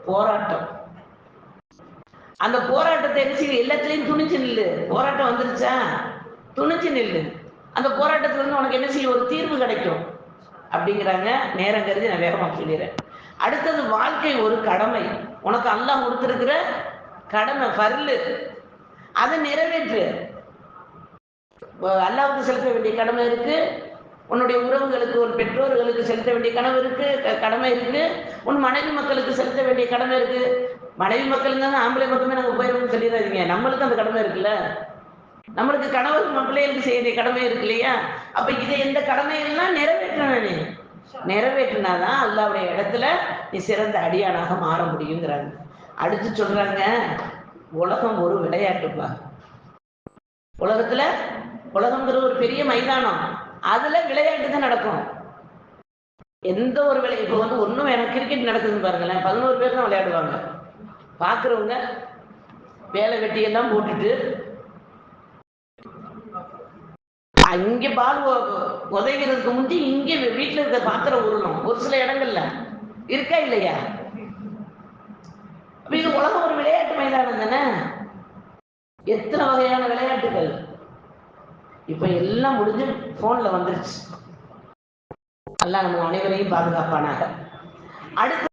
போராட்டம். அந்த போராட்டத்தை என்ன செய்ய எல்லாத்துலயும் துணிஞ்சு நில்லு. போராட்டம் வந்துருச்சா துணிஞ்சு நில்லு. அந்த போராட்டத்துல இருந்து உனக்கு என்ன செய்யும், ஒரு தீர்வு கிடைக்கும் அப்படிங்கிறாங்க. நேரம் கருதி நான் வேகமா சொல்லிடுறேன். அடுத்தது வாழ்க்கை ஒரு கடமை. உனக்கு அல்லாஹ் கொடுத்திருக்கிற கடமை ஃபர்லு, அதை நிறைவேற்று. அல்லாஹ்வுக்கு செலுத்த வேண்டிய கடமை இருக்கு, உன்னுடைய உறவுகளுக்கு உன் பெற்றோர்களுக்கு செலுத்த வேண்டிய கடமை இருக்கு, கடமை இருக்கு. உன் மனைவி மக்களுக்கு செலுத்த வேண்டிய கடமை இருக்கு. மனைவி மக்கள் தான் ஆம்பளை மட்டுமே நாங்கள் போயிடுவோம்னு சொல்லிடாதீங்க. நம்மளுக்கு அந்த கடமை இருக்குல்ல. நம்மளுக்கு கணவர் பிள்ளைகளுக்கு செய்ய வேண்டிய கடமை இருக்கு இல்லையா? அப்ப இதை எந்த கடமைகள்லாம் நிறைவேற்றணும். நிறைவேற்றினாதான் அல்லாஹ்வுடைய இடத்துல நீ சிறந்த அடியானாக மாற முடியுங்கிறாங்க. அடுத்து சொல்றாங்க, உலகம் ஒரு விளையாட்டுப்பா. உலகத்துல உலகம்ங்கிற ஒரு பெரிய மைதானம், அதுல விளையாட்டு தான் நடக்கும். எந்த ஒரு இப்ப ஒண்ணும் எனக்கு கிரிக்கெட் நடக்குதுன்னு பாருங்களேன், 11 பேர் தான் விளையாடுவாங்க. பாக்குறவங்க வேலை வெட்டியெல்லாம் போட்டுட்டு அங்க பால் உதைகிறதுக்கு முந்தி இங்க வீட்டுல இருக்க பாத்திரம் உருணும் ஒரு சில இடங்கள்ல இருக்கா இல்லையா? இது உலகம் ஒரு விளையாட்டு மைதானம் தானே. எத்தனை வகையான விளையாட்டுகள் இப்ப எல்லாம் முடிஞ்சு போன்ல வந்துருச்சு. அல்லாஹ் நம்ம அனைவரையும் பாதுகாப்பானாக. அடுத்து